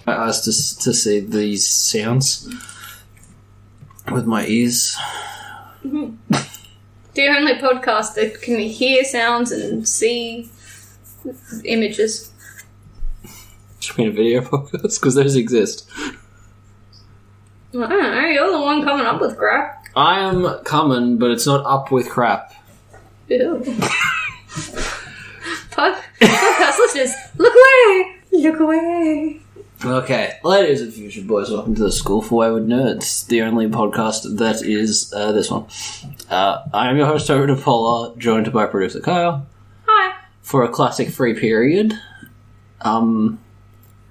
I asked to see these sounds with my ears. Mm-hmm. The only podcast that can hear sounds and see images. Should we mean a video podcast? Because those exist. I don't know, you're the one coming up with crap. I am coming, but it's not up with crap. Ew. Podcast listeners, look away! Look away! Okay, ladies and future boys, welcome to the School for Wayward Nerds, the only podcast that is this one. I am your host, Toby DePaula, joined by producer Kyle. Hi. For a classic free period.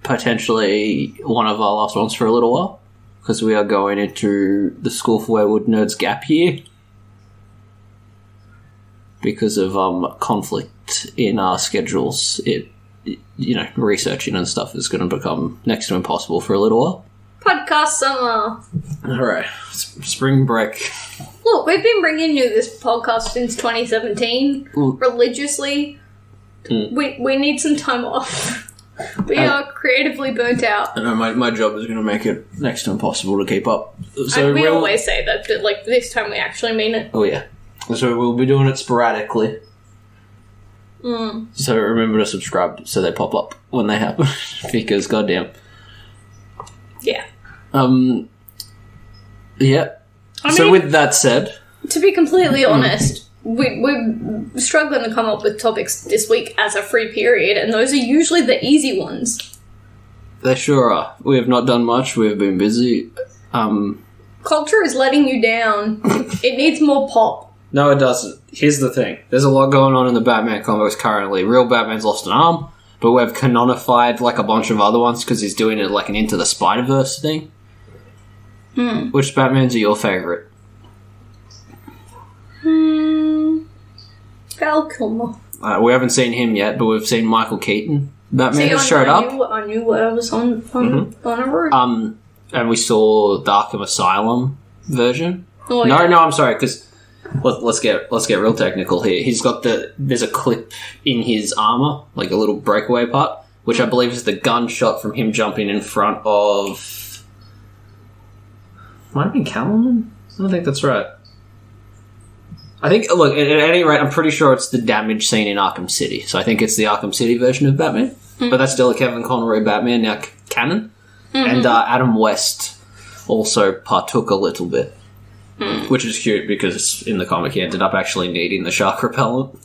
Potentially one of our last ones for a little while, because we are going into the School for Wayward Nerds gap year. Because of conflict in our schedules, researching and stuff is going to become next to impossible for a little while. Podcast summer. Alright, spring break. Look, we've been bringing you this podcast since 2017, religiously. We need some time off. We are creatively burnt out. I know my job is going to make it next to impossible to keep up. So and we always say that, but like this time we actually mean it. Oh yeah. So we'll be doing it sporadically. So remember to subscribe so they pop up when they happen. Because goddamn. Yeah. Yeah. I So mean, with that said, to be completely honest, we're struggling to come up with topics this week as a free period, and those are usually the easy ones. they sure are. We have not done much. We have been busy. Culture is letting you down. It needs more pop. No, it doesn't. Here's the thing. There's a lot going on in the Batman comics currently. Real Batman's lost an arm, but we've canonified like a bunch of other ones because he's doing it like an Into the Spider-Verse thing. Which Batmans are your favourite? Val Kilmer. We haven't seen him yet, but we've seen Michael Keaton. Batman has showed up. I knew what I was on a route. And we saw the Arkham Asylum version. Oh, No, yeah. I'm sorry, because let's get real technical here. He's got there's a clip in his armor, like a little breakaway part, which I believe is the gunshot from him jumping in front of. Might have been Catwoman? I don't think that's right. I think, look, at any rate, I'm pretty sure it's the damage scene in Arkham City. So I think it's the Arkham City version of Batman. But that's still a Kevin Conroy Batman, now canon. And Adam West also partook a little bit. Which is cute because in the comic he ended up actually needing the shark repellent.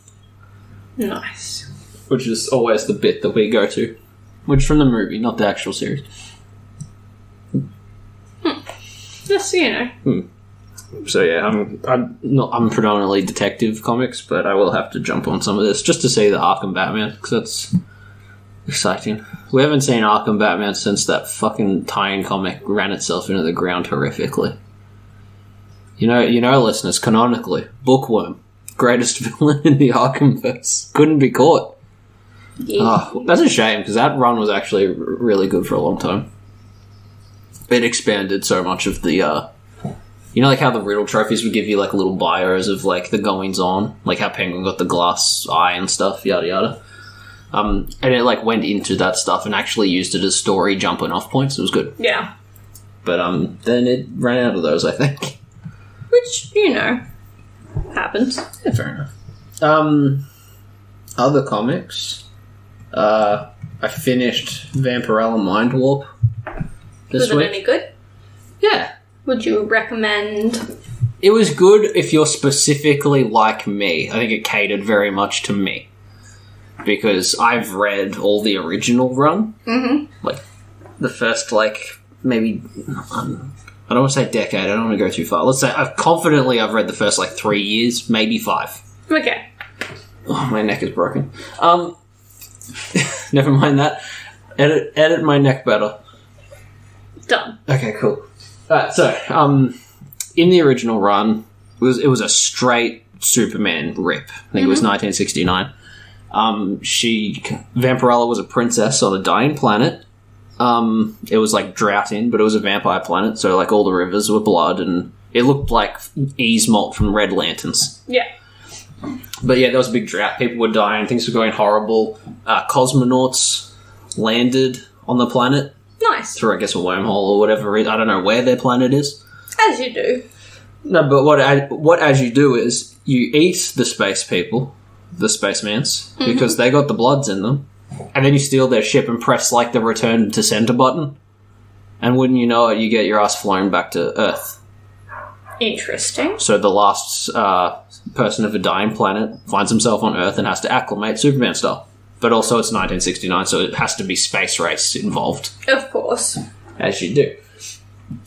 Nice. Which is always the bit that we go to. Which is from the movie, not the actual series. Just, So yeah, I'm predominantly detective comics, but I will have to jump on some of this just to see the Arkham Batman, because that's exciting. We haven't seen Arkham Batman since that fucking tie-in comic ran itself into the ground horrifically. You know, listeners, canonically, Bookworm, greatest villain in the Arkhamverse, couldn't be caught. Yeah. Oh, that's a shame, because that run was actually really good for a long time. It expanded so much of the, like how the Riddle trophies would give you, like, little bios of, like, the goings-on, like how Penguin got the glass eye and stuff, yada yada. And it, like, went into that stuff and actually used it as story jumping off points. It was good. Yeah. But, then it ran out of those, I think. Which, happens. Yeah, fair enough. Other comics. I finished Vampirella Mind Warp this Was week. it any good? Yeah. Would you recommend? It was good if you're specifically like me. I think it catered very much to me. Because I've read all the original run. Like, the first, maybe... I don't want to say decade, I don't want to go too far. Let's say, I've read the first, 3 years, maybe 5. Okay. Oh, my neck is broken. Never mind that. Edit my neck better. Done. Okay, cool. Alright, so, in the original run, it was a straight Superman rip. I think it was 1969. Vampirella was a princess on a dying planet. It was droughting, but it was a vampire planet, so all the rivers were blood, and it looked like Easmalt from Red Lanterns. Yeah. But yeah, there was a big drought. People were dying. Things were going horrible. Cosmonauts landed on the planet. Nice. Nice. through, I guess, a wormhole or whatever. I don't know where their planet is. As you do. No, but what as you do is you eat the space people, the spacemans, because they got the bloods in them, and then you steal their ship and press like the return to center button, and wouldn't you know it, you get your ass flown back to Earth. Interesting. So the last person of a dying planet finds himself on Earth and has to acclimate Superman style. But also it's 1969, so it has to be space race involved. Of course. As you do.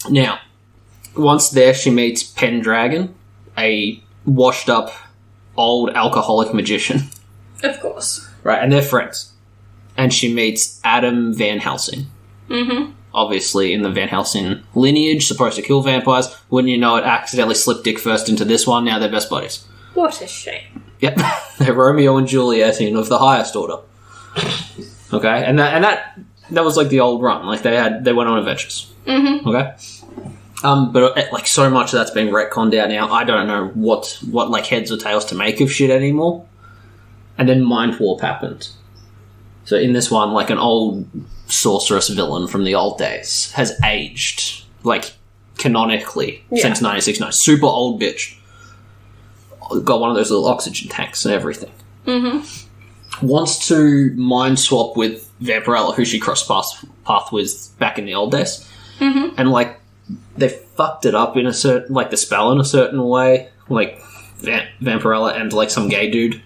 Now, once there, she meets Pendragon, a washed-up, old alcoholic magician. Of course. Right, and they're friends. And she meets Adam Van Helsing. Mm-hmm. Obviously, In the Van Helsing lineage, supposed to kill vampires. Wouldn't you know it, accidentally slipped dick first into this one, now they're best buddies. What a shame. Yep, they're Romeo and Juliet of the highest order. Okay, and that was like the old run. Like they went on adventures. Mm-hmm. Okay. But like so much of that's being retconned out now. I don't know what like heads or tails to make of shit anymore. And then Mind Warp happened. So in this one, like an old sorceress villain from the old days has aged like canonically since 1969. Super old bitch. Got one of those little oxygen tanks and everything. Mm-hmm. Wants to mind swap with Vampirella, who she crossed path with back in the old days. Mm-hmm. And like they fucked it up in a certain, like the spell in a certain way, like Vampirella and like some gay dude.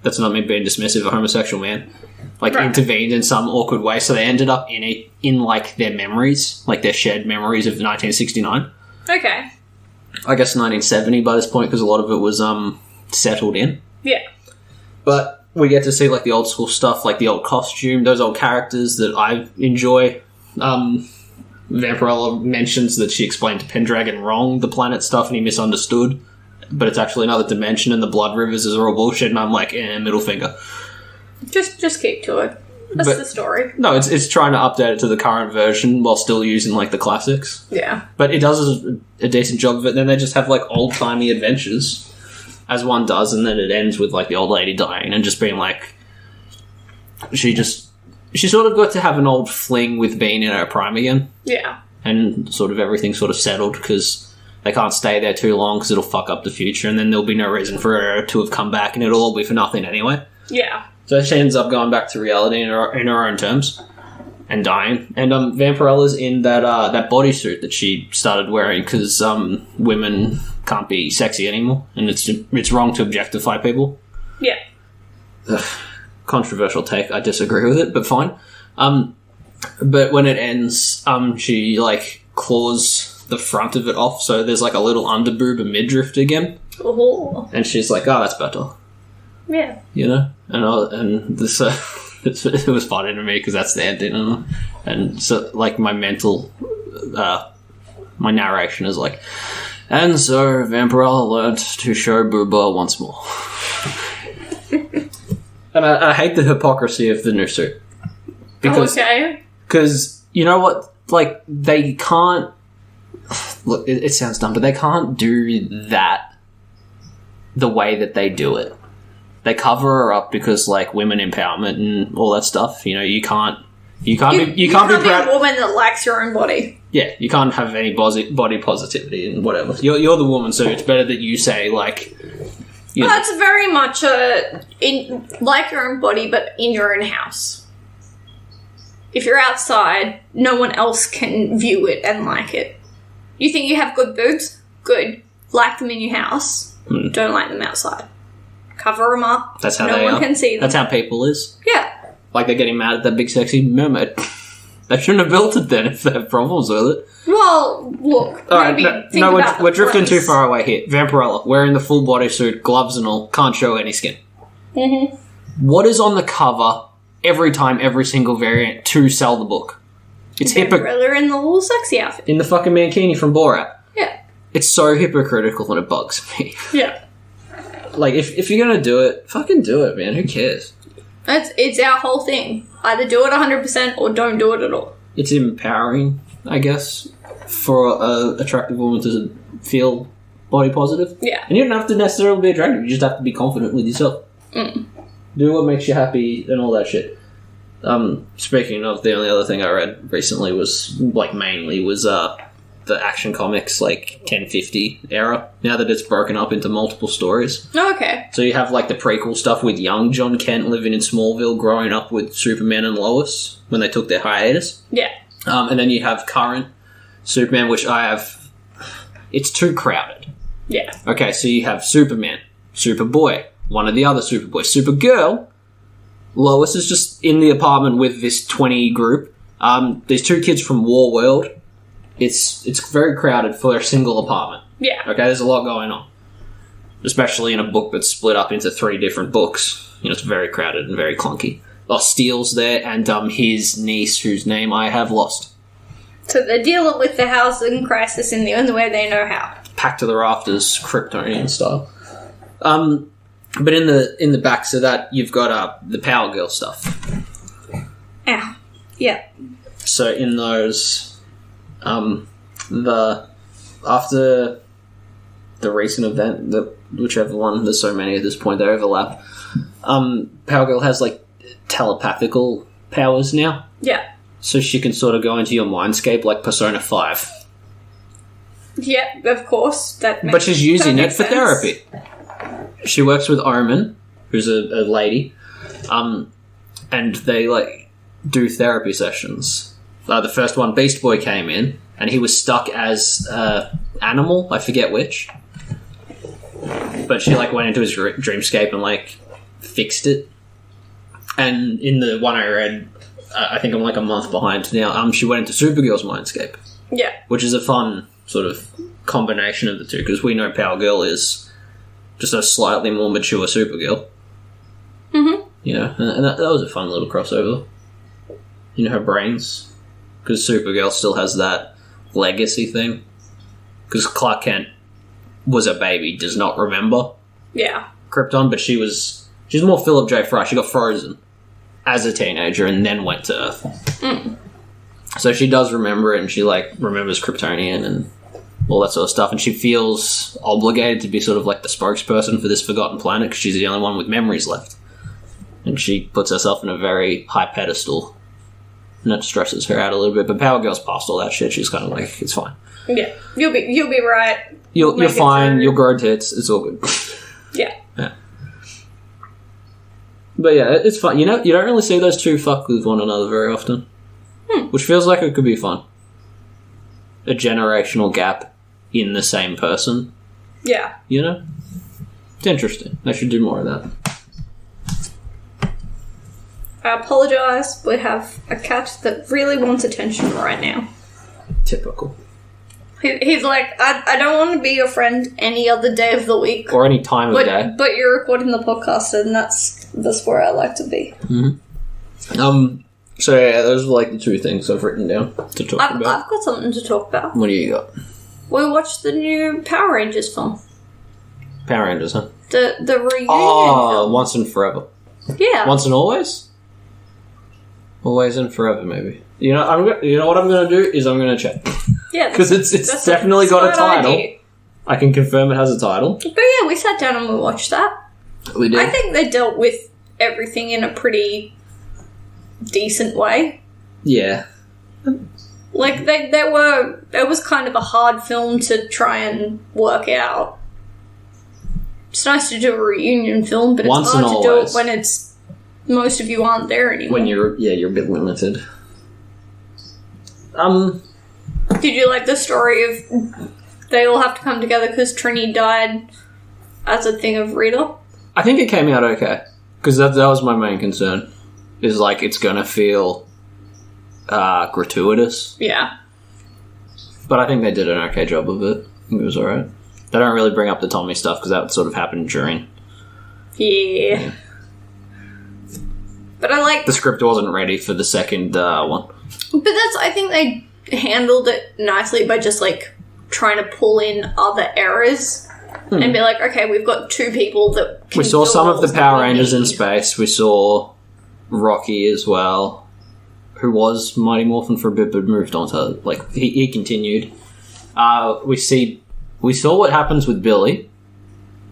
That's not me being dismissive, a homosexual man. Like intervened in some awkward way, so they ended up in like their memories, like their shared memories of 1969. Okay. I guess 1970 by this point, because a lot of it was settled in. Yeah. But we get to see like the old school stuff, like the old costume, those old characters that I enjoy. Vampirella mentions that she explained to Pendragon wrong the planet stuff and he misunderstood, but it's actually another dimension and the blood rivers is all bullshit, and I'm like, middle finger. Just keep to it. That's the story. No, it's trying to update it to the current version while still using like the classics. Yeah. But it does a decent job of it. Then they just have like old-timey adventures, as one does, and then it ends with like the old lady dying and just being like, she sort of got to have an old fling with being in her prime again. Yeah. And sort of everything sort of settled because they can't stay there too long because it'll fuck up the future, and then there'll be no reason for her to have come back, and it'll all be for nothing anyway. Yeah. So she ends up going back to reality in her own terms and dying. And Vampirella's in that bodysuit that she started wearing because women can't be sexy anymore, and it's wrong to objectify people. Yeah. Ugh, controversial take. I disagree with it, but fine. But when it ends, she like claws the front of it off, so there's like a little underboob and midriff again. Oh. And she's like, "Oh, that's better." Yeah. You know, and this it was funny to me because that's the ending, and so like my mental, my narration is like, and so Vampirella learned to show booba once more, and I hate the hypocrisy of the new suit because you know what, like they can't look. It sounds dumb, but they can't do that the way that they do it. They cover her up because, like, women empowerment and all that stuff. You know, you can't be proud. Be a woman that likes your own body. Yeah, you can't have any body positivity and whatever. You're the woman, so it's better that you say like. You know. It's very much like your own body, but in your own house. If you're outside, no one else can view it and like it. You think you have good boobs? Good. Like them in your house. Don't like them outside. Cover them up. That's how no one can see them. That's how people is. Yeah. Like they're getting mad at that big sexy mermaid. They shouldn't have built it then if they have problems with it. Well, look. Alright, we're drifting too far away here. Vampirella, wearing the full bodysuit, gloves and all, can't show any skin. Mm-hmm. What is on the cover every time, every single variant to sell the book? It's Vampirella in the little sexy outfit. In the fucking mankini from Borat. Yeah. It's so hypocritical and it bugs me. Yeah. Like, if you're gonna do it, fucking do it, man. Who cares? It's our whole thing. Either do it 100% or don't do it at all. It's empowering, I guess, for an attractive woman to feel body positive. Yeah. And you don't have to necessarily be attractive. You just have to be confident with yourself. Mm. Do what makes you happy and all that shit. Speaking of, the only other thing I read recently was, the Action Comics, 1050 era, now that it's broken up into multiple stories. Oh, okay. So you have, the prequel stuff with young John Kent living in Smallville, growing up with Superman and Lois when they took their hiatus. Yeah. And then you have current Superman, which it's too crowded. Yeah. Okay, so you have Superman, Superboy, one of the other Superboys, Supergirl. Lois is just in the apartment with this 20 group. There's two kids from War World. It's very crowded for a single apartment. Yeah. Okay, there's a lot going on. Especially in a book that's split up into 3 different books. It's very crowded and very clunky. Steele's there, and his niece, whose name I have lost. So they're dealing with the housing crisis in the only way they know how. Packed to the rafters, Kryptonian style. But in the back, so that you've got the Power Girl stuff. Ow. Yeah. So in those, after the recent event, whichever one, there's so many at this point, they overlap. Power Girl has telepathical powers now, Yeah. so she can sort of go into your mindscape like Persona 5. Yeah, of course. But she's using it for sense. therapy. She works with Omen, who's a lady, and they do therapy sessions. The first one, Beast Boy came in, and he was stuck as animal. I forget which, but she went into his dreamscape and fixed it. And in the one I read, I think I'm a month behind now. She went into Supergirl's mindscape. Yeah. Which is a fun sort of combination of the two, because we know Power Girl is just a slightly more mature Supergirl. Mm-hmm. And that was a fun little crossover. Her brains. Because Supergirl still has that legacy thing. Because Clark Kent was a baby, does not remember Yeah. Krypton, but she's more Philip J. Fry. She got frozen as a teenager and then went to Earth. Mm. So she does remember it, and she remembers Kryptonian and all that sort of stuff, and she feels obligated to be sort of the spokesperson for this forgotten planet because she's the only one with memories left. And she puts herself in a very high pedestal, and that stresses her out a little bit. But Power Girl's past all that shit. She's kind of it's fine. Yeah. You'll be right. You're fine. You'll grow tits. It's all good. Yeah. Yeah. But yeah, it's fun. You don't really see those two fuck with one another very often. Which feels like it could be fun. A generational gap in the same person. Yeah. It's interesting. I should do more of that. I apologise. We have a cat that really wants attention right now. Typical. He's I don't want to be your friend any other day of the week. Or any time of day. But you're recording the podcast, and that's where I like to be. Mm-hmm. So yeah, those are the two things I've written down to talk about. I've got something to talk about. What do you got? We watched the new Power Rangers film. Power Rangers, huh? The reunion film. Once and Forever. Yeah. Once and Always? Always and Forever, maybe. You know what I'm going to do is I'm going to check. Yeah. Because it's definitely got a title. Idea. I can confirm it has a title. But yeah, we sat down and we watched that. We did. I think they dealt with everything in a pretty decent way. Yeah. It was kind of a hard film to try and work out. It's nice to do a reunion film, but it's hard to do it when most of you aren't there anymore. When you're a bit limited. Did you like the story of they all have to come together because Trini died as a thing of Rita? I think it came out okay. Because that was my main concern. Is it's gonna feel gratuitous. Yeah. But I think they did an okay job of it. I think it was alright. They don't really bring up the Tommy stuff because that sort of happened during. Yeah. But I like... The script wasn't ready for the second one. But I think they handled it nicely by just, trying to pull in other errors and be okay, we've got two people that can we saw some of the Power Rangers in need. space. We saw Rocky as well, who was Mighty Morphin for a bit but moved on to, he continued. We saw what happens with Billy.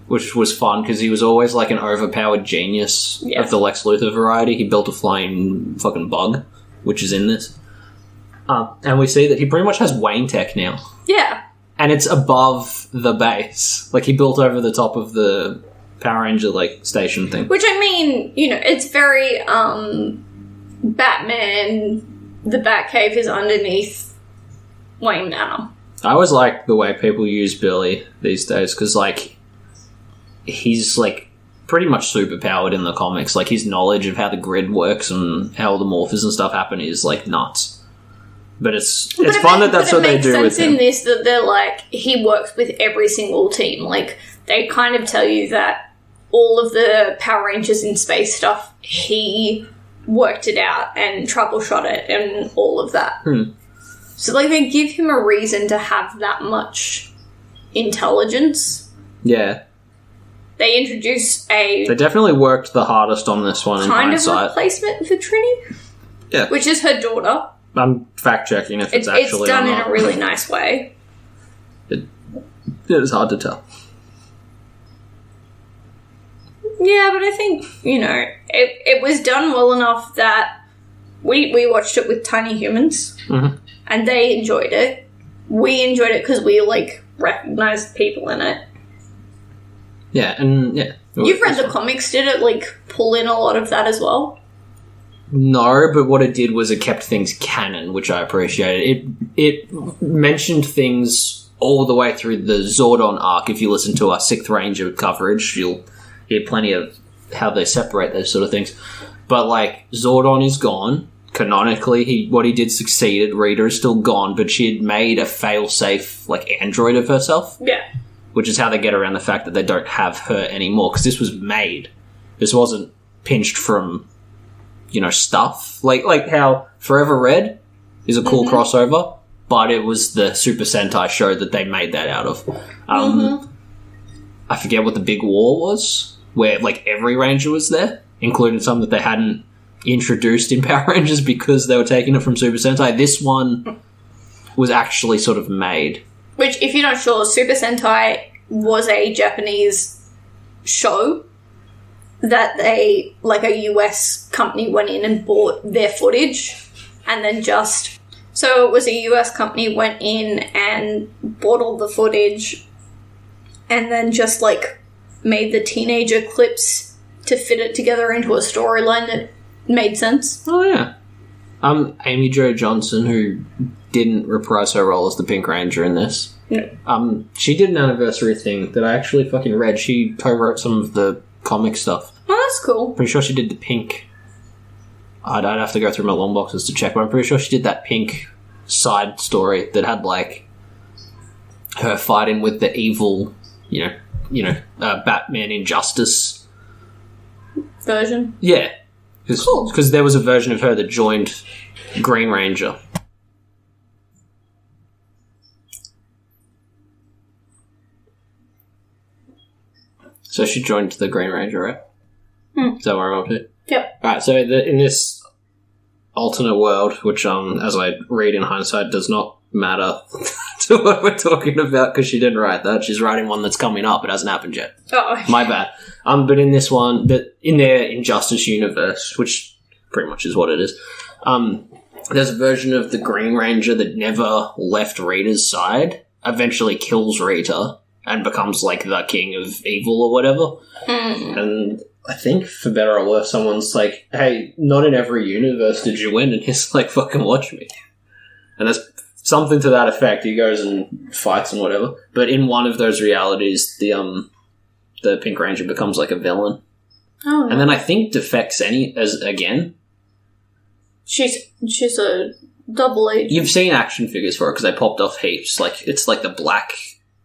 which was fun because he was always like an overpowered genius Yeah. of the Lex Luthor variety. He built a flying fucking bug, which is in this. And we see that he pretty much has Wayne tech now. Yeah. And it's above the base. Like, he built over the top of the Power Ranger, like, station thing. Which, I mean, you know, it's very, Batman, the Batcave is underneath Wayne Manor. I always like the way people use Billy these days, because, like, he's, like, pretty much superpowered in the comics. Like, his knowledge of how the grid works and how all the morphers and stuff happen is, like, nuts. But it's fun that that's what they do with him. It makes sense in this that they're like, he works with every single team. Like, they kind of tell you that all of the Power Rangers in space stuff, he worked it out and troubleshot it and all of that. So, like, they give him a reason to have that much intelligence. Yeah. They introduce They definitely worked the hardest on this one in kind of hindsight. replacement for Trini. Yeah. Which is her daughter. I'm fact-checking if it's actually It's done or in not. a really nice way. It is hard to tell. Yeah, but I think, you know, it was done well enough that we watched it with tiny humans, and they enjoyed it. We enjoyed it because we, like, recognised people in it. Yeah, and yeah. You've read the comics, did it, like, pull in a lot of that as well? No, but what it did was it kept things canon, which I appreciated. It mentioned things all the way through the Zordon arc. If you listen to our 6th Ranger coverage, you'll hear plenty of how they separate those sort of things. But, like, Zordon is gone. Canonically, what he did succeeded. Rita is still gone, but she had made a fail-safe, like, android of herself. Yeah. Which is how they get around the fact that they don't have her anymore, because this was made. This wasn't pinched from, you know, stuff. Like how Forever Red is a cool crossover, but it was the Super Sentai show that they made that out of. I forget what the big war was, where, like, every Ranger was there, including some that they hadn't introduced in Power Rangers because they were taking it from Super Sentai. This one was actually sort of made. Which, if you're not sure, Super Sentai was a Japanese show that they, like, a US company went in and bought their footage and then just... So it was a US company went in and bought all the footage and then just, like, made the teenager clips to fit it together into a storyline that made sense. Oh, yeah. Amy Jo Johnson, who didn't reprise her role as the Pink Ranger in this. No. She did an anniversary thing that I actually fucking read. She co-wrote some of the comic stuff. Oh, that's cool. Pretty sure she did the pink. I'd have to go through my long boxes to check, but I'm pretty sure she did that pink side story that had, like, her fighting with the evil, Batman Injustice Version. Yeah. Cool. Because there was a version of her that joined Green Ranger. So she joined the Green Ranger, right? Is that where I'm up to? Yep. Alright, so in this alternate world, which, as I read in hindsight, does not matter to what we're talking about, because she didn't write that. She's writing one that's coming up. It hasn't happened yet. Oh. My bad. But in this one, in their Injustice universe, which pretty much is what it is, there's a version of the Green Ranger that never left Rita's side, eventually kills Rita, and becomes, like, the king of evil or whatever. And I think, for better or worse, someone's like, hey, not in every universe did you win, and he's like, fucking watch me. And there's something to that effect. He goes and fights and whatever. But in one of those realities, the Pink Ranger becomes, like, a villain. Oh, no. And then I think defects again. She's a double agent. You've seen action figures for it, because they popped off heaps. Like, it's like the black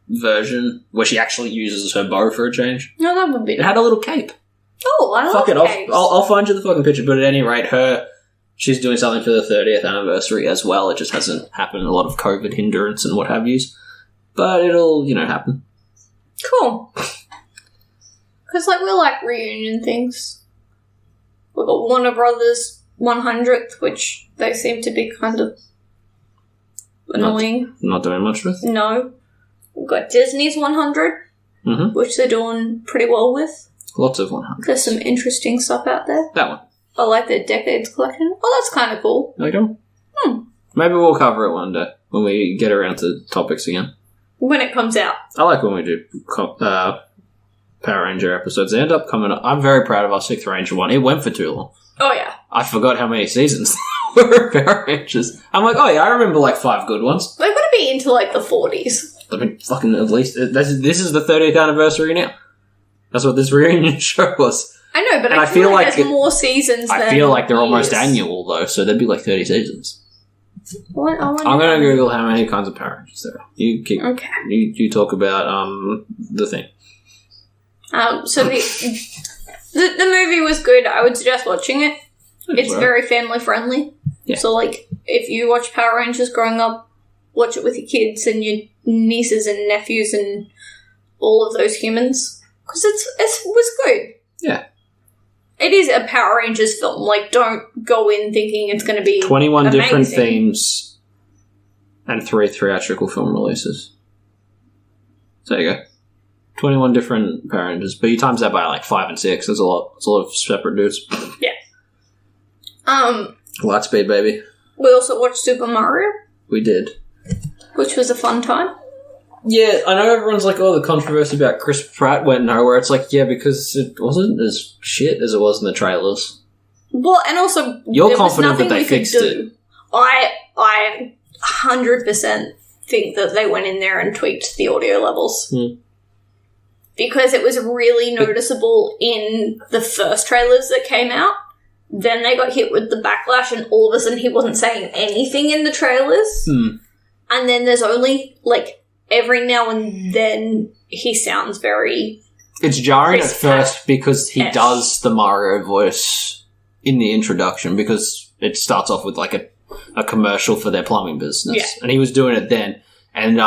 version, where she actually uses her bow for a change. No, that would be... It had a little cape. Oh, I Fuck love it, capes. I'll find you the fucking picture, but at any rate, she's doing something for the 30th anniversary as well. It just hasn't happened. A lot of COVID hindrance and what have yous. But it'll, happen. Cool. Because, like, we like reunion things. We've got Warner Brothers 100th, which they seem to be kind of annoying. Not doing much with. No. We've got Disney's 100. Mhm. which they're doing pretty well with. Lots of 100. There's some interesting stuff out there. That one. I like the Decades collection. Oh, that's kind of cool. Like them? Hmm. Maybe we'll cover it one day when we get around to topics again. When it comes out. I like when we do Power Ranger episodes. They end up coming up. I'm very proud of our 6th Ranger one. It went for too long. Oh, yeah. I forgot how many seasons there were of Power Rangers. I'm like, oh yeah, I remember like 5 good ones. They're going to be into, like, the 40s. I mean, fucking at least... This is the 30th anniversary now. That's what this reunion show was. I know, but And I feel like there's it- more seasons than I feel like they're almost years. annual, though, so there'd be like 30 seasons. What? I wonder I'm going to how- Google how many kinds of Power Rangers there are. You keep... Okay. You talk about the thing. So the movie was good. I would suggest watching it. It's Well, very family friendly. Yeah. So, like, if you watch Power Rangers growing up, watch it with your kids and your nieces and nephews and all of those humans. Because it was good. Yeah. It is a Power Rangers film. Like, don't go in thinking it's going to be 21 different amazing. themes and 3 theatrical film releases. So there you go. 21 different Power Rangers. But you times that by like 5 and 6. There's a lot. It's a lot of separate dudes. Lightspeed, baby. We also watched Super Mario, We did. which was a fun time. Yeah, I know everyone's like, oh, the controversy about Chris Pratt went nowhere. It's like, yeah, because it wasn't as shit as it was in the trailers. Well, and also, You're there was confident that nothing they we could fixed do. I 100% think that they went in there and tweaked the audio levels. Hmm. Because it was really noticeable in the first trailers that came out. Then they got hit with the backlash, and all of a sudden he wasn't saying anything in the trailers. Hmm. And then there's only, like, every now and then he sounds very... It's jarring Chris at first because he Pratt-esque. does the Mario voice in the introduction because it starts off with like a commercial for their plumbing business. Yeah. And he was doing it then. And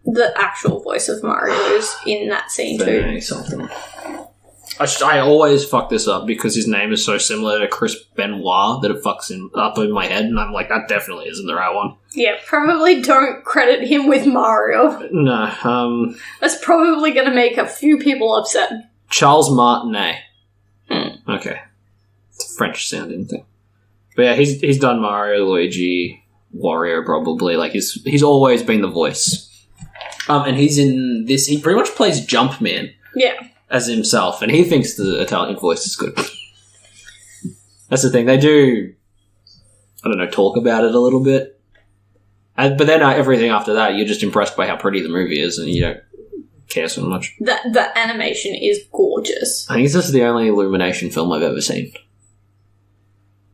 the actual voice of Mario is in that scene too. something. I always fuck this up because his name is so similar to Chris Benoit that it fucks him up in my head, and I'm like, that definitely isn't the right one. Yeah, probably don't credit him with Mario. No, That's probably going to make a few people upset. Charles Martinet. Hmm. Okay. It's a French sounding thing. But yeah, he's done Mario, Luigi, Wario probably. Like, he's always been the voice. And he's in this, he pretty much plays Jumpman Yeah. as himself, and he thinks the Italian voice is good. That's the thing. They do, I don't know, talk about it a little bit. But then everything after that, you're just impressed by how pretty the movie is, and you don't care so much. The animation is gorgeous. I think this is the only Illumination film I've ever seen.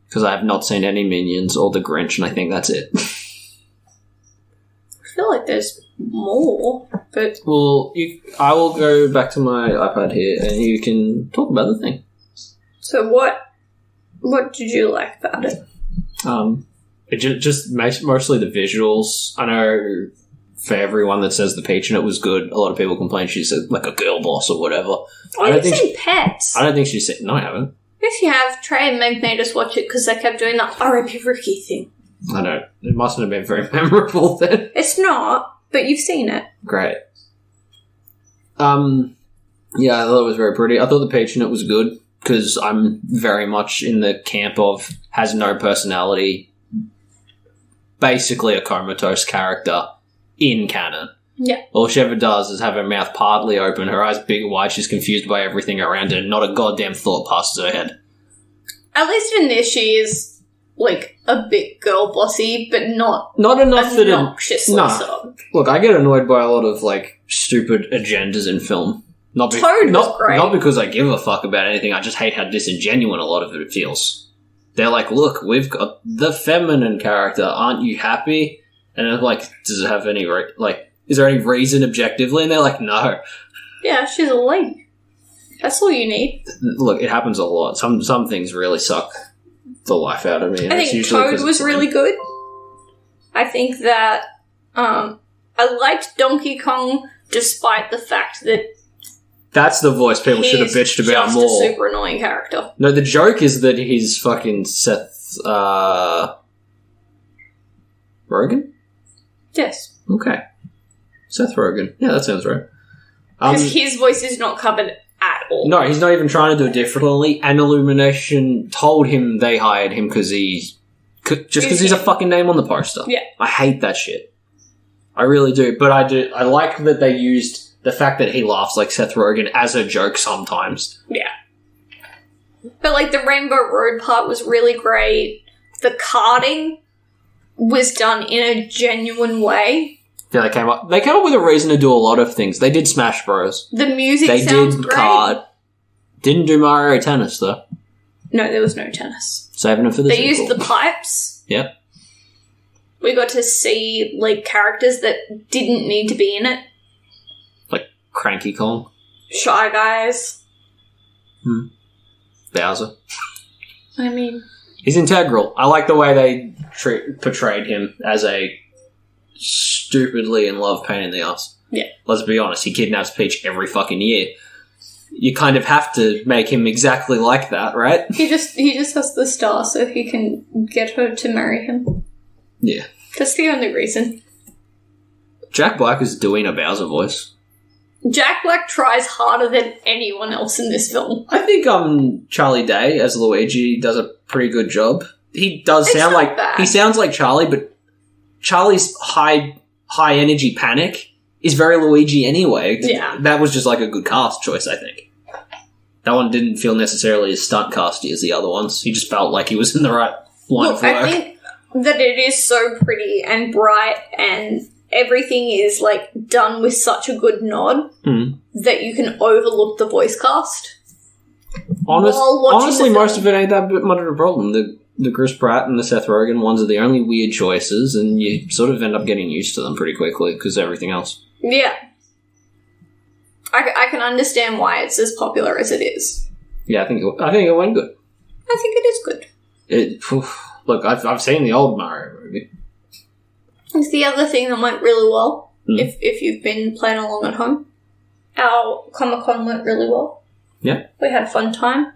Because I have not seen any Minions or The Grinch, and I think that's it. I feel like there's more, but Well, I will go back to my iPad here, and you can talk about the thing. so what did you like about it? It just makes mostly the visuals. I know for everyone that says the Peach in it was good, a lot of people complain she's like a girl boss or whatever. I don't You've think seen Pets. I don't think she's no, I haven't. If you have, Trey and Meg made us watch it because they kept doing that R.I.P. Ricky thing. I don't. It mustn't have been very memorable then. It's not, but you've seen it. Great. Yeah, I thought it was very pretty. I thought the Peach in it was good because I'm very much in the camp of has no personality, basically a comatose character in canon. Yeah. All she ever does is have her mouth partly open, her eyes big and wide, she's confused by everything around her, not a goddamn thought passes her head. At least in this, she is, like, a bit girl bossy, but not Not enough that obnoxiously Nah. so. Look, I get annoyed by a lot of, like, stupid agendas in film. Not, Toad was great. not because I give a fuck about anything, I just hate how disingenuine a lot of it feels. They're like, look, we've got the feminine character, aren't you happy? And I'm like, does it have any, is there any reason objectively? And they're like, no. Yeah, she's a lady. That's all you need. Look, it happens a lot. Some things really suck the life out of me. And I it's think usually 'cause Toad was it's really lame. good. I think that I liked Donkey Kong despite the fact that That's the voice people should have he's bitched about just more. a super annoying character. No, the joke is that he's fucking Seth, Rogen? Yes. Okay. Seth Rogen. Yeah, that sounds right. Because his voice is not covered at all. No, he's not even trying to do it differently. And Illumination told him they hired him because he's a fucking name on the poster. Yeah. I hate that shit. I really do. But I like that they used the fact that he laughs like Seth Rogen as a joke sometimes. Yeah. But, like, the Rainbow Road part was really great. The karting was done in a genuine way. Yeah, they came up with a reason to do a lot of things. They did Smash Bros. The music they sounds did great. Kart. Didn't do Mario Tennis, though. No, there was no tennis. Saving it for the They sequel. used the pipes. Yep. We got to see, like, characters that didn't need to be in it. Like Cranky Kong. Shy Guys. Bowser. I mean... He's integral. I like the way they portrayed him as a stupidly in love pain in the ass. Yeah. Let's be honest, he kidnaps Peach every fucking year. You kind of have to make him exactly like that, right? He just has the star so he can get her to marry him. Yeah. That's the only reason. Jack Black is doing a Bowser voice. Jack Black tries harder than anyone else in this film. I think Charlie Day as Luigi does a pretty good job. He does It's sound not like bad. he sounds like Charlie, but Charlie's high energy panic is very Luigi anyway. Yeah. That was just like a good cast choice, I think. That one didn't feel necessarily as stunt casty as the other ones. He just felt like he was in the right line of work. I think that it is so pretty and bright and everything is, like, done with such a good nod that you can overlook the voice cast. While watching Honestly, the most film. of it ain't that much of a problem. The Chris Pratt and the Seth Rogen ones are the only weird choices, and you sort of end up getting used to them pretty quickly because everything else. Yeah. I can understand why it's as popular as it is. Yeah, I think it went good. I think it is good. Look, I've seen the old Mario movie. It's the other thing that went really well, Mm. if you've been playing along at home. Our Comic-Con went really well. Yeah. We had a fun time.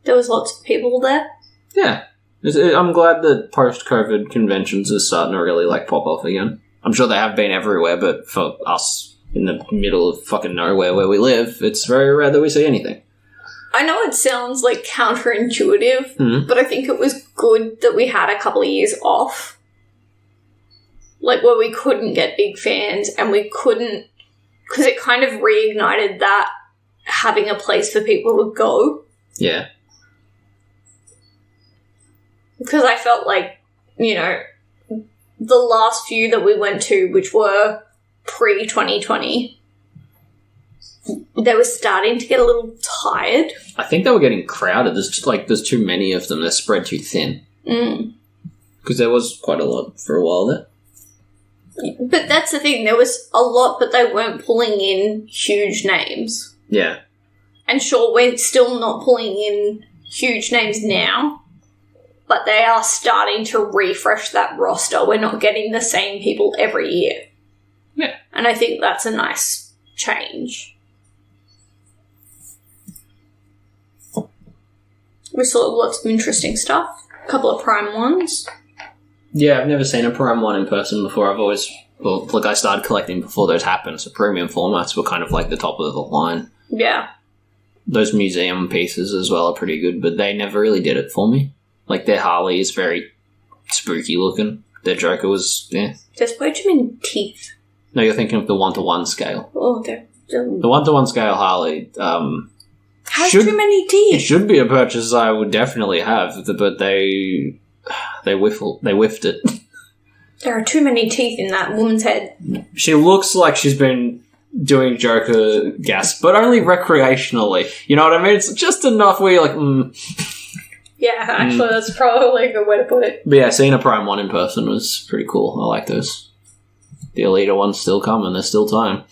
There was lots of people there. Yeah. I'm glad that post-COVID conventions are starting to really, like, pop off again. I'm sure they have been everywhere, but for us in the middle of fucking nowhere where we live, it's very rare that we see anything. I know it sounds, like, counterintuitive, Mhm. but I think it was good that we had a couple of years off. Like, where we couldn't get big fans, and we couldn't... Because it kind of reignited that having a place for people to go. Yeah. Because I felt like, you know, the last few that we went to, which were pre-2020, they were starting to get a little tired. I think they were getting crowded. There's too many of them. They're spread too thin. Because there was quite a lot for a while there. But that's the thing, there was a lot, but they weren't pulling in huge names. Yeah. And sure, we're still not pulling in huge names now, but they are starting to refresh that roster. We're not getting the same people every year. Yeah. And I think that's a nice change. We saw lots of interesting stuff. A couple of Prime ones. Yeah, I've never seen a Prime one in person before. I started collecting before those happened, so premium formats were kind of like the top of the line. Yeah. Those museum pieces as well are pretty good, but they never really did it for me. Like, their Harley is very spooky looking. Their Joker was, There's way too many teeth. No, you're thinking of the 1-to-1 scale. Oh, they're... The 1-to-1 scale Harley, Has too many teeth. it should be a purchase I would definitely have, but they whiffed it. There are too many teeth in that woman's head. She looks like she's been doing Joker gas, but only recreationally. You know what I mean? It's just enough where you're like, Yeah, actually, that's probably a good way to put it. But yeah, seeing a Prime 1 in person was pretty cool. I like those. The Elita one's still coming. There's still time.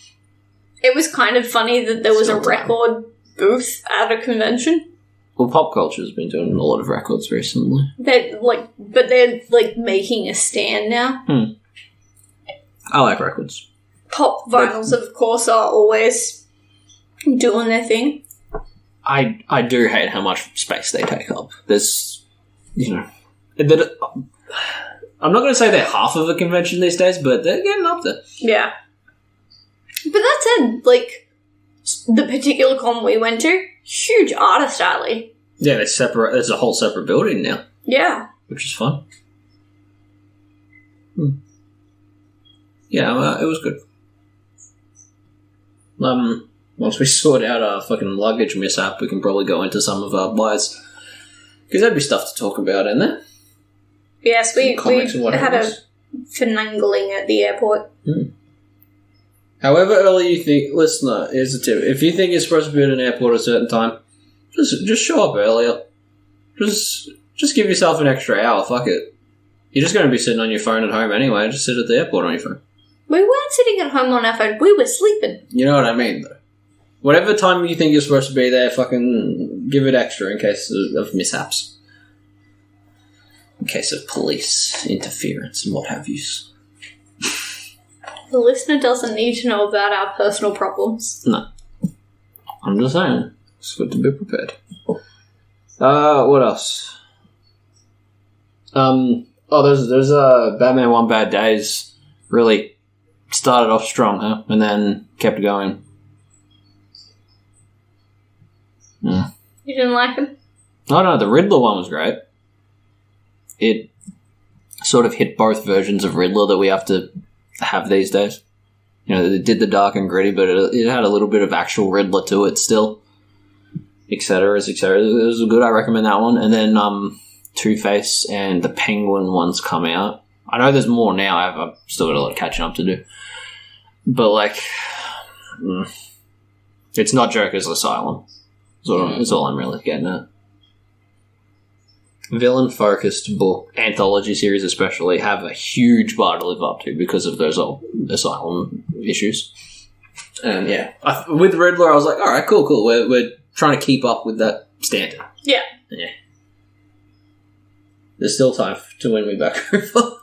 It was kind of funny that there was Still a time. record booth at a convention. Well, pop culture's been doing a lot of records recently. They're making a stand now. I like records. Pop vinyls, of course, are always doing their thing. I do hate how much space they take up. There's, I'm not going to say they're half of a convention these days, but they're getting up there. Yeah. But that said, like, the particular con we went to, huge artist alley. Yeah, they separate. There's a whole separate building now. Yeah. Which is fun. Yeah, it was good. Once we sort out our fucking luggage mishap, we can probably go into some of our buys. Because there'd be stuff to talk about in there. Yes, we had a finagling at the airport. However early you think, listener, here's a tip. If you think you're supposed to be at an airport at a certain time, just show up earlier. Just give yourself an extra hour, fuck it. You're just going to be sitting on your phone at home anyway, just sit at the airport on your phone. We weren't sitting at home on our phone, we were sleeping. You know what I mean, though. Whatever time you think you're supposed to be there, fucking give it extra in case of mishaps. In case of police interference and what have yous. The listener doesn't need to know about our personal problems. No. I'm just saying. It's good to be prepared. What else? There's Batman One Bad Days really started off strong, huh? And then kept going. You didn't like him? Oh no, the Riddler one was great. It sort of hit both versions of Riddler that we have to have these days. You know, they did the dark and gritty, but it had a little bit of actual Riddler to it still. Etc. Etc. It was good, I recommend that one. And then Two-Face and the Penguin ones come out. I know there's more now, I've still got a lot of catching up to do. But like, it's not Joker's Asylum. That's all I'm really getting at. Villain-focused book, anthology series especially, have a huge bar to live up to because of those old Asylum issues. And yeah, with Riddler, I was like, all right, cool. We're trying to keep up with that standard. Yeah. There's still time to win me back over.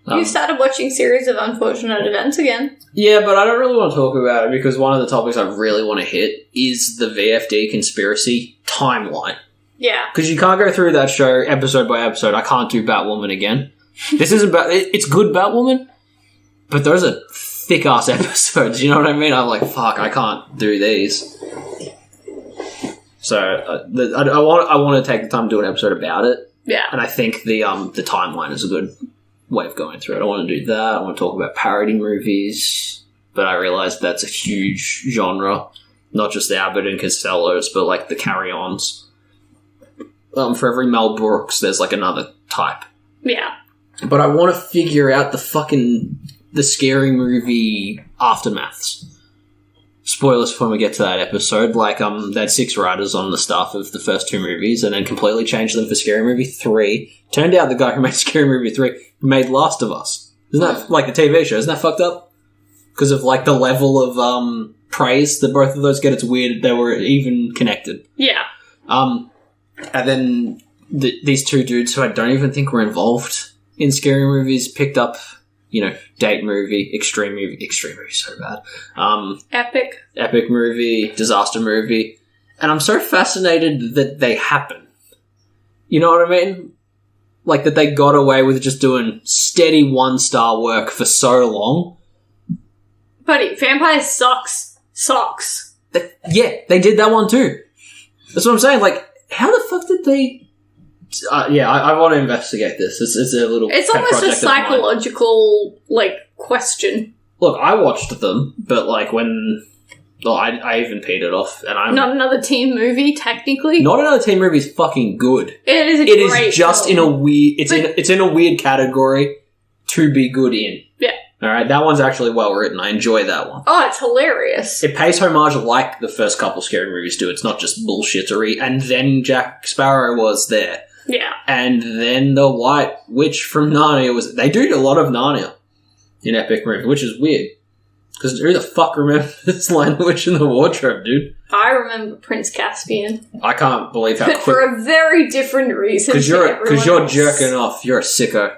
You started watching Series of Unfortunate Events again. Yeah, but I don't really want to talk about it because one of the topics I really want to hit is the VFD conspiracy timeline. Yeah. Because you can't go through that show episode by episode. I can't do Batwoman again. This isn't it's good Batwoman, but those are thick-ass episodes, you know what I mean? I'm like, fuck, I can't do these. So, I want to take the time to do an episode about it. Yeah. And I think the timeline is a good way of going through it. I want to do that. I want to talk about parody movies, but I realize that's a huge genre. Not just the Abbott and Costellos, but like the carry-ons. For every Mel Brooks, there's like another type. Yeah. But I want to figure out the scary movie aftermaths. Spoilers when we get to that episode. Like, they had 6 writers on the staff of the first 2 movies and then completely changed them for Scary Movie 3. Turned out the guy who made Scary Movie 3 made Last of Us. Isn't that, like, the TV show? Isn't that fucked up? Because of, like, the level of, praise that both of those get. It's weird they were even connected. Yeah. And then these 2 dudes who I don't even think were involved in Scary Movies picked up, you know, Date Movie, Extreme Movie, so bad. Epic Movie, Disaster Movie. And I'm so fascinated that they happen. You know what I mean? Like, that they got away with just doing steady 1-star work for so long. Buddy, Vampire Socks. They did that one too. That's what I'm saying. Like, how the fuck did they... I want to investigate this. It's a little... It's almost a psychological, like, question. Look, I watched them, but, like, when... Well, I even peed it off, and I'm... Not another teen movie, technically. Not another teen movie is fucking good. It is It is just film. In a weird... It's in a weird category to be good in. Yeah. Alright, that one's actually well written. I enjoy that one. Oh, it's hilarious. It pays homage like the first couple Scary Movies do. It's not just bullshittery. And then Jack Sparrow was there. Yeah. And then the White Witch from Narnia was... They do a lot of Narnia in Epic Movie, which is weird. Because who the fuck remembers Lion the Witch in the Wardrobe, dude? I remember Prince Caspian. I can't believe how quick... But for a very different reason. Because you're jerking off. You're a sicko.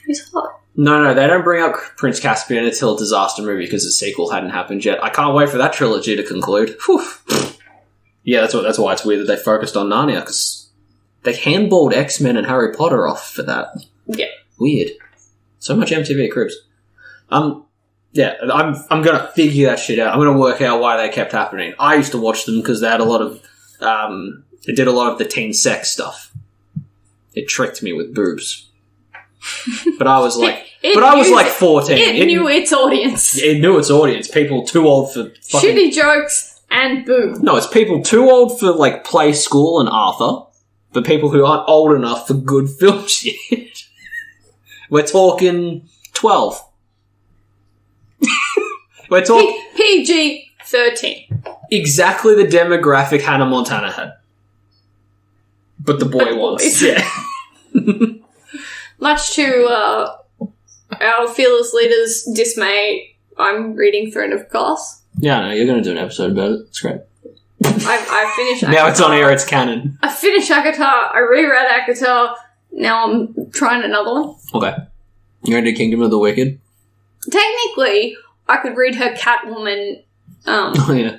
He's hot. No, they don't bring up Prince Caspian until Disaster Movie because the sequel hadn't happened yet. I can't wait for that trilogy to conclude. Whew. Yeah, that's why it's weird that they focused on Narnia, because they handballed X-Men and Harry Potter off for that. Yeah. Weird. So much MTV Cribs. Yeah, I'm gonna figure that shit out. I'm gonna work out why they kept happening. I used to watch them because they had a lot of, it did a lot of the teen sex stuff. It tricked me with boobs. But I was like, I was like 14. It knew its audience. It knew its audience. People too old for fucking... Shitty jokes and boobs. No, it's people too old for, like, Play School and Arthur, but people who aren't old enough for good film shit. We're talking 12. We're talking... PG-13. Exactly the demographic Hannah Montana had. But the boy wants. Yeah. Much to our fearless leader's dismay, I'm reading Throne of Glass. Yeah, no, you're going to do an episode about it. It's great. I finished Now it's on air, it's canon. I finished ACOTAR, I reread ACOTAR, now I'm trying another one. Okay. You're into Kingdom of the Wicked? Technically, I could read her Catwoman Oh, yeah.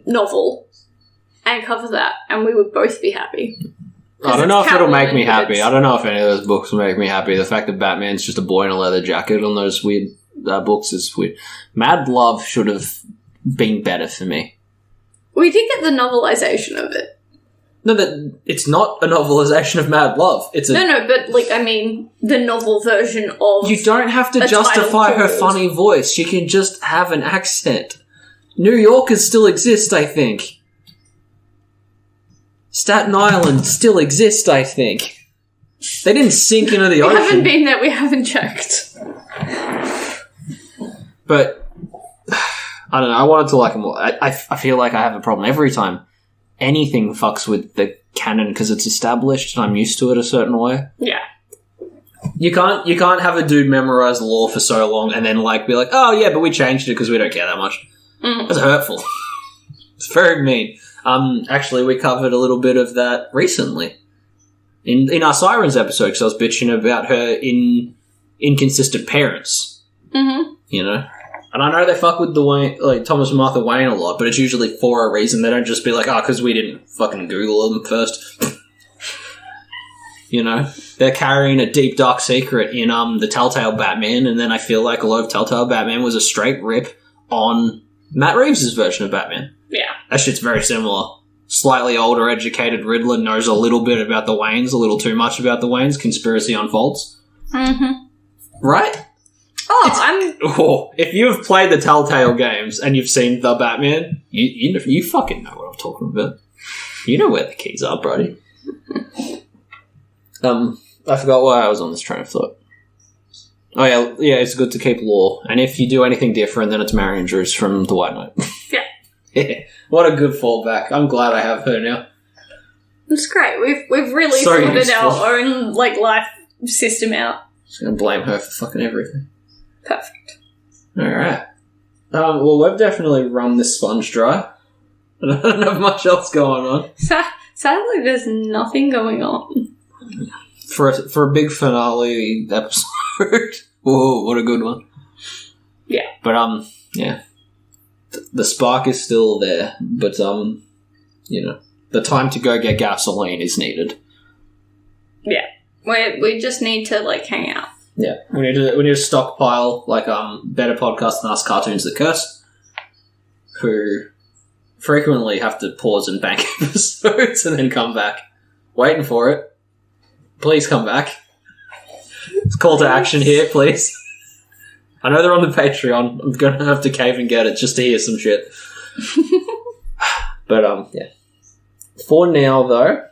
novel and cover that, and we would both be happy. I don't know if it'll make me Catwoman, happy. it's- I don't know if any of those books will make me happy. The fact that Batman's just a boy in a leather jacket on those weird books is weird. Mad Love should have been better for me. We did get the novelization of it. No, that it's not a novelization of Mad Love. It's a... No, but, like, I mean, the novel version of... You don't have to a justify title her called- funny voice. She can just have an accent. New Yorkers still exist, I think. Staten Island still exists, I think. They didn't sink into the We ocean. haven't been there, we haven't checked. But, I don't know, I wanted to like them more. I feel like I have a problem every time anything fucks with the canon because it's established and I'm used to it a certain way. Yeah. You can't have a dude memorize the law for so long and then like be like, oh yeah, but we changed it because we don't care that much. That's hurtful. It's very mean. Actually, we covered a little bit of that recently in our Sirens episode because I was bitching about her inconsistent parents. Mm-hmm. You know, and I know they fuck with the Wayne, like Thomas and Martha Wayne a lot, but it's usually for a reason. They don't just be like, oh, because we didn't fucking Google them first. You know, they're carrying a deep dark secret in the Telltale Batman, and then I feel like a lot of Telltale Batman was a straight rip on Matt Reeves' version of Batman. Yeah. That shit's very similar. Slightly older, educated Riddler knows a little bit about the Waynes, a little too much about the Waynes. Conspiracy unfolds. Mm-hmm. Right? Oh, If you have played the Telltale games and you've seen the Batman, you fucking know what I'm talking about. You know where the keys are, Brody. I forgot why I was on this train of thought. Oh yeah, it's good to keep law, and if you do anything different, then it's Marion Drews from The White Knight. Yeah. What a good fallback. I'm glad I have her now. It's great. We've really So sorted useful. our own like life system out. Just gonna blame her for fucking everything. Perfect. Alright. Well, we've definitely run this sponge dry. I don't have much else going on. Sadly, there's nothing going on. For a big finale episode. Whoa, what a good one. Yeah. But, yeah. The spark is still there, but, you know, the time to go get gasoline is needed. Yeah. We just need to, like, hang out. Yeah. We need to stockpile, like, better podcasts than us Cartoons That Curse, who frequently have to pause and bank episodes and then come back. Waiting for it. Please come back. It's call to action here, please. I know they're on the Patreon. I'm going to have to cave and get it just to hear some shit. But, yeah. For now, though,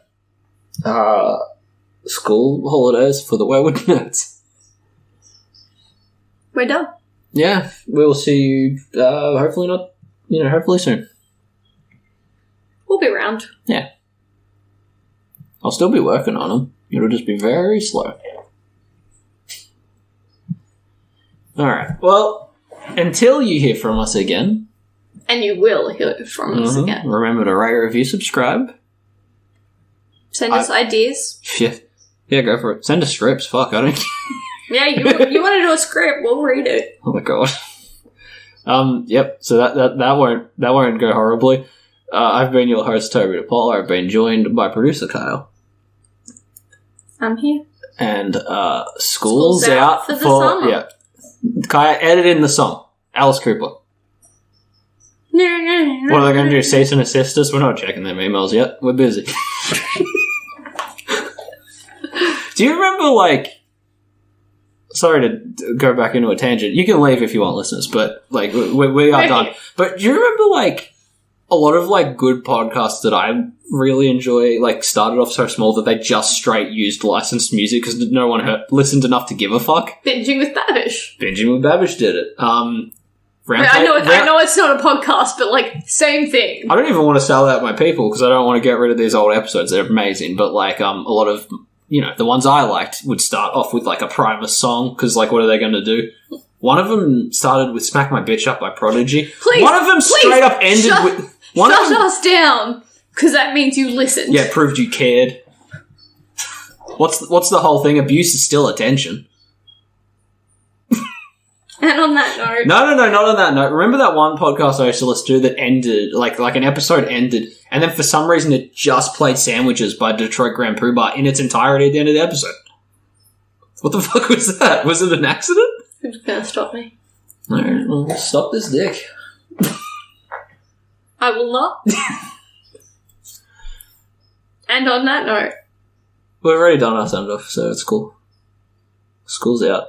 school holidays for the Wayward Nerds. We're done. Yeah, we'll see you, hopefully soon. We'll be around. Yeah. I'll still be working on them. It'll just be very slow. Alright, well, until you hear from us again... And you will hear from us again. Remember to rate, review, subscribe. Send us ideas. Yeah, go for it. Send us scripts. Fuck, I don't care. Yeah, you want to do a script, we'll read it. Oh my god. Yep, so that won't go horribly. I've been your host, Toby DePaul. I've been joined by producer Kyle. I'm here. And school's out for the summer. Yeah. Kaya, edit in the song. Alice Cooper. What are they going to do? Cease and assist us? We're not checking them emails yet. We're busy. Do you remember, like... Sorry to go back into a tangent. You can leave if you want, listeners, but, like, we are done. But do you remember, like, a lot of, like, good podcasts that I really enjoy, like, started off so small that they just straight used licensed music because no one listened enough to give a fuck? Binging with Babish. Binging with Babish did it. I know it's not a podcast, but, like, same thing. I don't even want to sell out my people because I don't want to get rid of these old episodes. They're amazing, but, like, a lot of... You know, the ones I liked would start off with, like, a Primus song, because, like, what are they going to do? One of them started with Smack My Bitch Up by Prodigy. Please, one of them straight up ended with... Shut us down, because that means you listened. Yeah, proved you cared. What's the whole thing? Abuse is still attention. And on that note... No, not on that note. Remember that one podcast I used to listen to that ended, like an episode ended, and then for some reason it just played Sandwiches by Detroit Grand Prix Bar in its entirety at the end of the episode? What the fuck was that? Was it an accident? Who's going to stop me? Alright, well, stop this dick. I will not. And on that note... We've already done our send-off, so it's cool. School's out.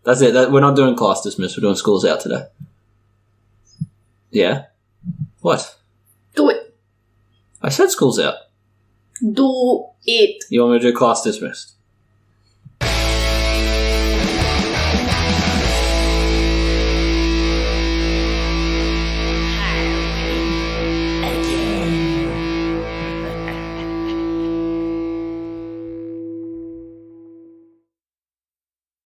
That's it. We're not doing class dismiss. We're doing school's out today. Yeah? What? Do it. I said school's out. Do it. You want me to do class dismissed?